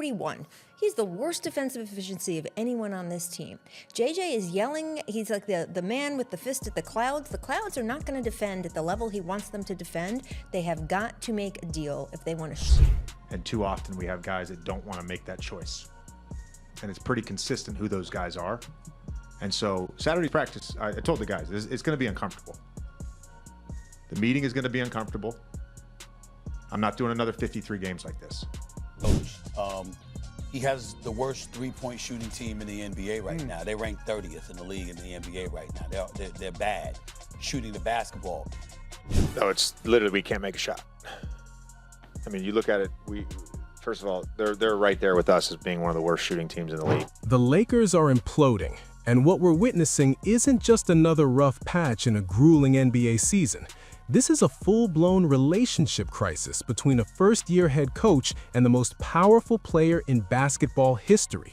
41. He's the worst defensive efficiency of anyone on this team. JJ is yelling. He's like the man with the fist at the Clouds. The Clouds are not going to defend at the level he wants them to defend. They have got to make a deal if they want to shoot. And too often we have guys that don't want to make that choice. And it's pretty consistent who those guys are. And so Saturday practice, I told the guys, it's going to be uncomfortable. The meeting is going to be uncomfortable. I'm not doing another 53 games like this. Coach, he has the worst three-point shooting team in the NBA right now. They rank 30th in the league in the NBA right now. They're bad shooting the basketball. No, it's literally we can't make a shot. I mean, you look at it, first of all, they're right there with us as being one of the worst shooting teams in the league. The Lakers are imploding, and what we're witnessing isn't just another rough patch in a grueling NBA season. This is a full-blown relationship crisis between a first-year head coach and the most powerful player in basketball history.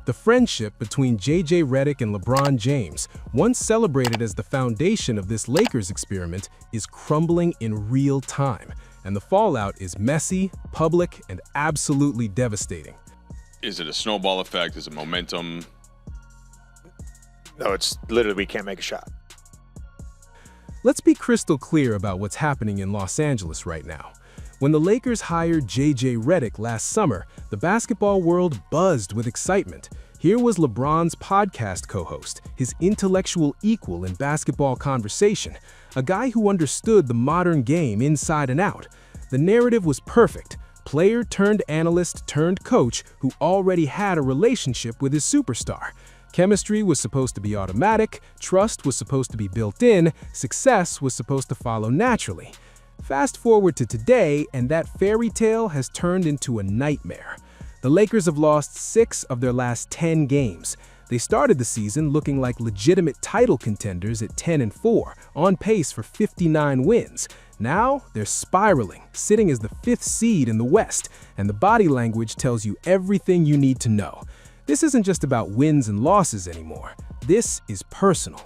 The friendship between JJ Redick and LeBron James, once celebrated as the foundation of this Lakers experiment, is crumbling in real time, and the fallout is messy, public, and absolutely devastating. Is it a snowball effect? Is it momentum? No, it's literally we can't make a shot. Let's be crystal clear about what's happening in Los Angeles right now. When the Lakers hired JJ Redick last summer, the basketball world buzzed with excitement. Here was LeBron's podcast co-host, his intellectual equal in basketball conversation, a guy who understood the modern game inside and out. The narrative was perfect. Player turned analyst turned coach who already had a relationship with his superstar. Chemistry was supposed to be automatic, trust was supposed to be built in, success was supposed to follow naturally. Fast forward to today, and that fairy tale has turned into a nightmare. The Lakers have lost 6 of their last 10 games. They started the season looking like legitimate title contenders at 10-4, on pace for 59 wins. Now, they're spiraling, sitting as the 5th seed in the West, and the body language tells you everything you need to know. This isn't just about wins and losses anymore. This is personal.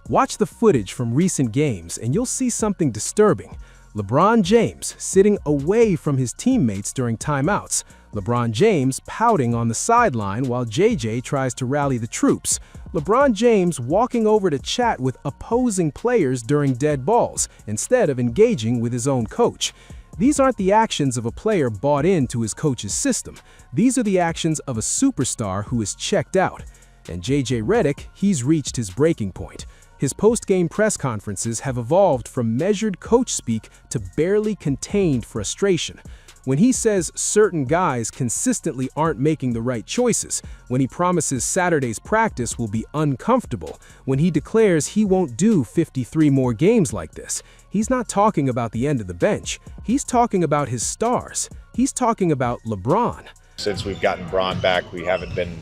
Watch the footage from recent games and you'll see something disturbing. LeBron James sitting away from his teammates during timeouts. LeBron James pouting on the sideline while JJ tries to rally the troops. LeBron James walking over to chat with opposing players during dead balls instead of engaging with his own coach. These aren't the actions of a player bought into his coach's system. These are the actions of a superstar who is checked out. And JJ Redick, he's reached his breaking point. His post-game press conferences have evolved from measured coach speak to barely contained frustration. When he says certain guys consistently aren't making the right choices, when he promises Saturday's practice will be uncomfortable, when he declares he won't do 53 more games like this, he's not talking about the end of the bench. He's talking about his stars. He's talking about LeBron. Since we've gotten Bron back, we haven't been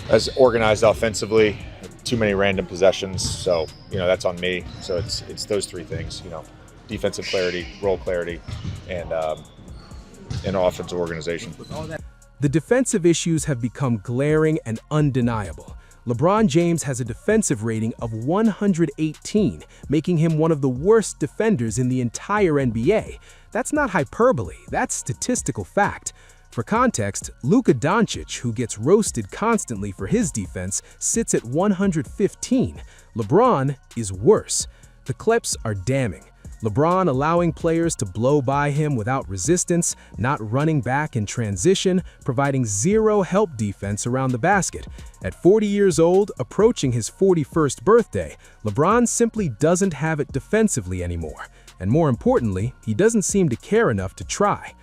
as organized offensively, too many random possessions, so, that's on me. So it's those 3 things, defensive clarity, role clarity, and offensive organization. The defensive issues have become glaring and undeniable. LeBron James has a defensive rating of 118, making him one of the worst defenders in the entire NBA. That's not hyperbole, that's statistical fact. For context, Luka-Doncic, who gets roasted constantly for his defense, sits at 115. LeBron is worse. The clips are damning. LeBron allowing players to blow by him without resistance, not running back in transition, providing zero help defense around the basket. At 40 years old, approaching his 41st birthday, LeBron simply doesn't have it defensively anymore. And more importantly, he doesn't seem to care enough to try.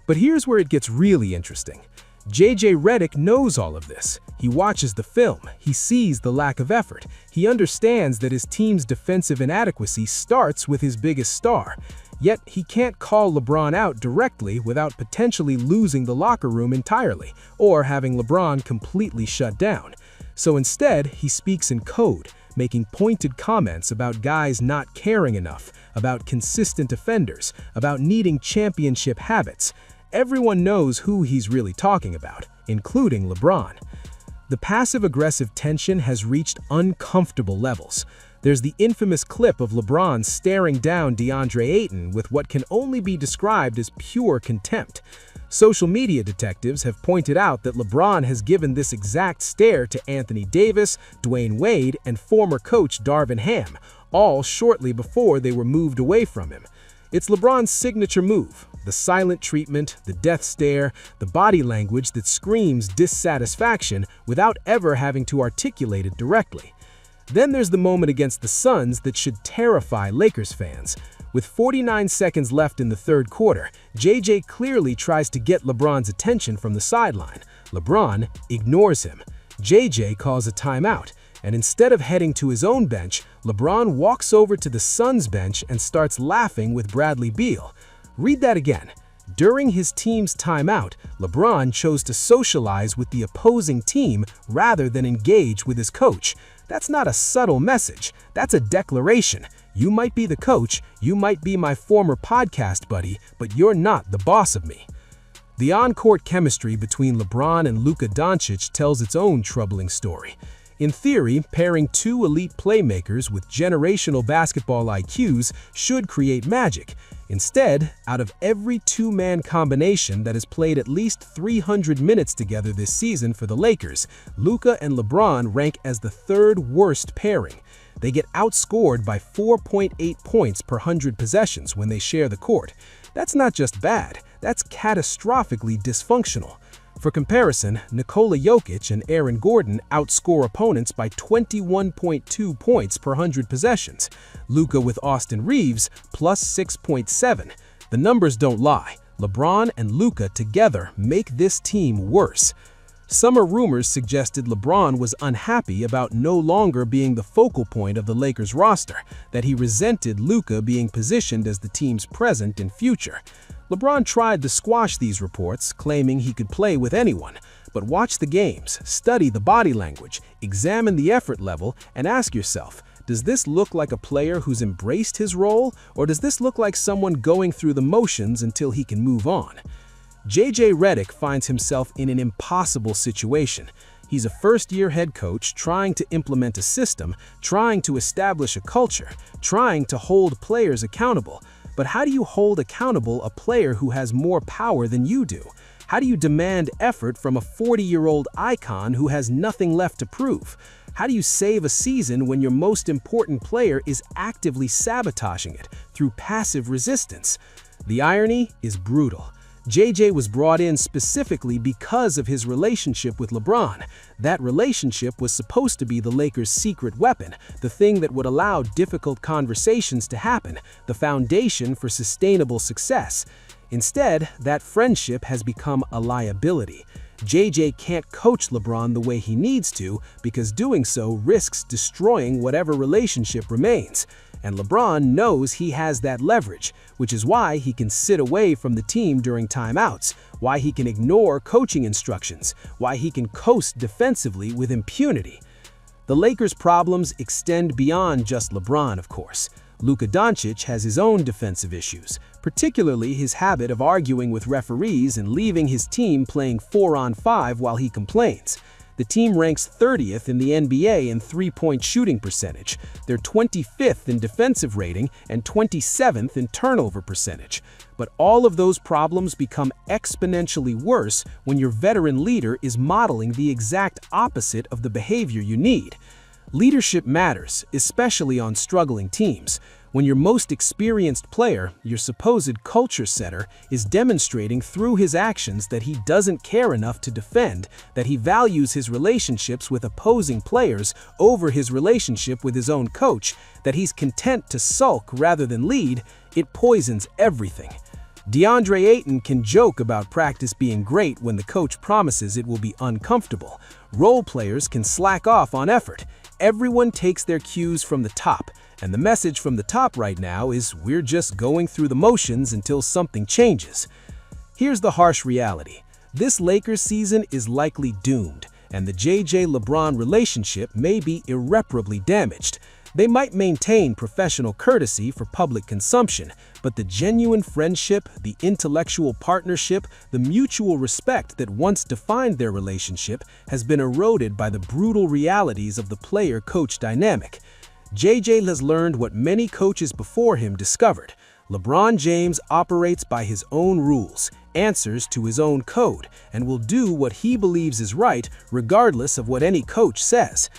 But here's where it gets really interesting. JJ Redick knows all of this. He watches the film, he sees the lack of effort, he understands that his team's defensive inadequacy starts with his biggest star. Yet he can't call LeBron out directly without potentially losing the locker room entirely, or having LeBron completely shut down. So instead, he speaks in code, making pointed comments about guys not caring enough, about consistent offenders, about needing championship habits. Everyone knows who he's really talking about, including LeBron. The passive-aggressive tension has reached uncomfortable levels. There's the infamous clip of LeBron staring down DeAndre Ayton with what can only be described as pure contempt. Social media detectives have pointed out that LeBron has given this exact stare to Anthony Davis, Dwayne Wade, and former coach Darvin Ham, all shortly before they were moved away from him. It's LeBron's signature move, the silent treatment, the death stare, the body language that screams dissatisfaction without ever having to articulate it directly. Then there's the moment against the Suns that should terrify Lakers fans. With 49 seconds left in the third quarter, JJ clearly tries to get LeBron's attention from the sideline. LeBron ignores him. JJ calls a timeout, and instead of heading to his own bench, LeBron walks over to the Suns bench and starts laughing with Bradley Beal. Read that again. During his team's timeout, LeBron chose to socialize with the opposing team rather than engage with his coach. That's not a subtle message. That's a declaration. You might be the coach, you might be my former podcast buddy, but you're not the boss of me. The on-court chemistry between LeBron and Luka Doncic tells its own troubling story. In theory, pairing two elite playmakers with generational basketball IQs should create magic. Instead, out of every two-man combination that has played at least 300 minutes together this season for the Lakers, Luka and LeBron rank as the third worst pairing. They get outscored by 4.8 points per 100 possessions when they share the court. That's not just bad, that's catastrophically dysfunctional. For comparison, Nikola Jokic and Aaron Gordon outscore opponents by 21.2 points per 100 possessions. Luka with Austin Reeves plus 6.7. The numbers don't lie. LeBron and Luka together make this team worse. Summer rumors suggested LeBron was unhappy about no longer being the focal point of the Lakers roster, that he resented Luka being positioned as the team's present and future. LeBron tried to squash these reports, claiming he could play with anyone. But watch the games, study the body language, examine the effort level, and ask yourself, does this look like a player who's embraced his role, or does this look like someone going through the motions until he can move on? JJ Redick finds himself in an impossible situation. He's a first-year head coach trying to implement a system, trying to establish a culture, trying to hold players accountable. But how do you hold accountable a player who has more power than you do? How do you demand effort from a 40-year-old icon who has nothing left to prove? How do you save a season when your most important player is actively sabotaging it through passive resistance? The irony is brutal. JJ was brought in specifically because of his relationship with LeBron. That relationship was supposed to be the Lakers' secret weapon, the thing that would allow difficult conversations to happen, the foundation for sustainable success. Instead, that friendship has become a liability. JJ can't coach LeBron the way he needs to because doing so risks destroying whatever relationship remains. And LeBron knows he has that leverage, which is why he can sit away from the team during timeouts, why he can ignore coaching instructions, why he can coast defensively with impunity. The Lakers' problems extend beyond just LeBron, of course. Luka Doncic has his own defensive issues, particularly his habit of arguing with referees and leaving his team playing 4-on-5 while he complains. The team ranks 30th in the NBA in three-point shooting percentage. They're 25th in defensive rating and 27th in turnover percentage. But all of those problems become exponentially worse when your veteran leader is modeling the exact opposite of the behavior you need. Leadership matters, especially on struggling teams. When your most experienced player, your supposed culture setter, is demonstrating through his actions that he doesn't care enough to defend, that he values his relationships with opposing players over his relationship with his own coach, that he's content to sulk rather than lead, it poisons everything. DeAndre Ayton can joke about practice being great when the coach promises it will be uncomfortable. Role players can slack off on effort. Everyone takes their cues from the top, and the message from the top right now is we're just going through the motions until something changes. Here's the harsh reality. This Lakers season is likely doomed, and the JJ LeBron relationship may be irreparably damaged. They might maintain professional courtesy for public consumption, but the genuine friendship, the intellectual partnership, the mutual respect that once defined their relationship has been eroded by the brutal realities of the player-coach dynamic. JJ has learned what many coaches before him discovered. LeBron James operates by his own rules, answers to his own code, and will do what he believes is right regardless of what any coach says.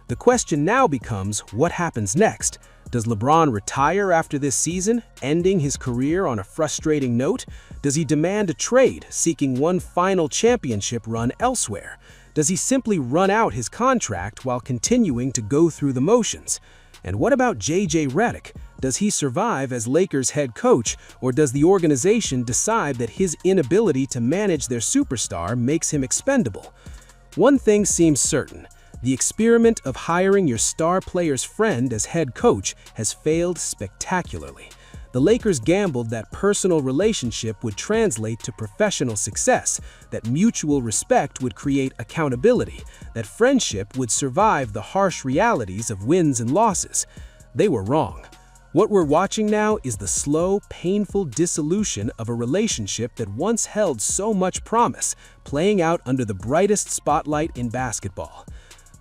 The question now becomes, what happens next? Does LeBron retire after this season, ending his career on a frustrating note? Does he demand a trade, seeking one final championship run elsewhere? Does he simply run out his contract while continuing to go through the motions? And what about JJ Redick? Does he survive as Lakers head coach, or does the organization decide that his inability to manage their superstar makes him expendable? One thing seems certain. The experiment of hiring your star player's friend as head coach has failed spectacularly. The Lakers gambled that personal relationship would translate to professional success, that mutual respect would create accountability, that friendship would survive the harsh realities of wins and losses. They were wrong. What we're watching now is the slow, painful dissolution of a relationship that once held so much promise, playing out under the brightest spotlight in basketball.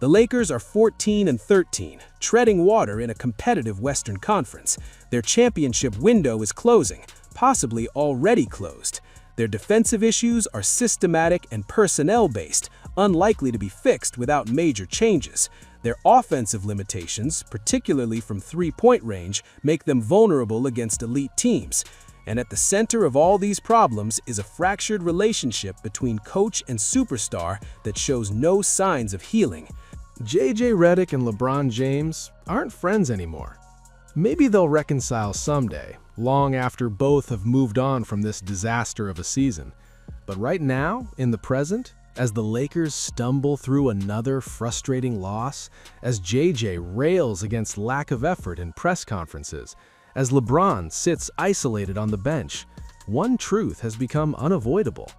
The Lakers are 14-13, treading water in a competitive Western Conference. Their championship window is closing, possibly already closed. Their defensive issues are systematic and personnel-based, unlikely to be fixed without major changes. Their offensive limitations, particularly from three-point range, make them vulnerable against elite teams. And at the center of all these problems is a fractured relationship between coach and superstar that shows no signs of healing. JJ Redick and LeBron James aren't friends anymore. Maybe they'll reconcile someday, long after both have moved on from this disaster of a season. But right now, in the present, as the Lakers stumble through another frustrating loss, as JJ rails against lack of effort in press conferences, as LeBron sits isolated on the bench, one truth has become unavoidable.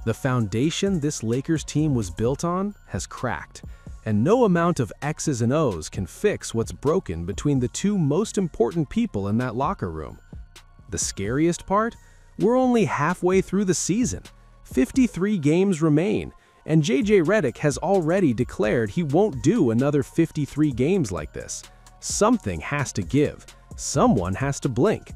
The foundation this Lakers team was built on has cracked, and no amount of X's and O's can fix what's broken between the two most important people in that locker room. The scariest part? We're only halfway through the season. 53 games remain, and JJ Redick has already declared he won't do another 53 games like this. Something has to give. Someone has to blink.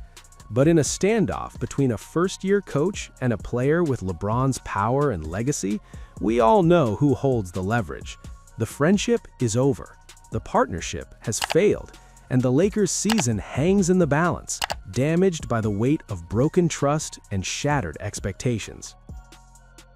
But in a standoff between a first-year coach and a player with LeBron's power and legacy, we all know who holds the leverage. The friendship is over. The partnership has failed, and the Lakers' season hangs in the balance, damaged by the weight of broken trust and shattered expectations.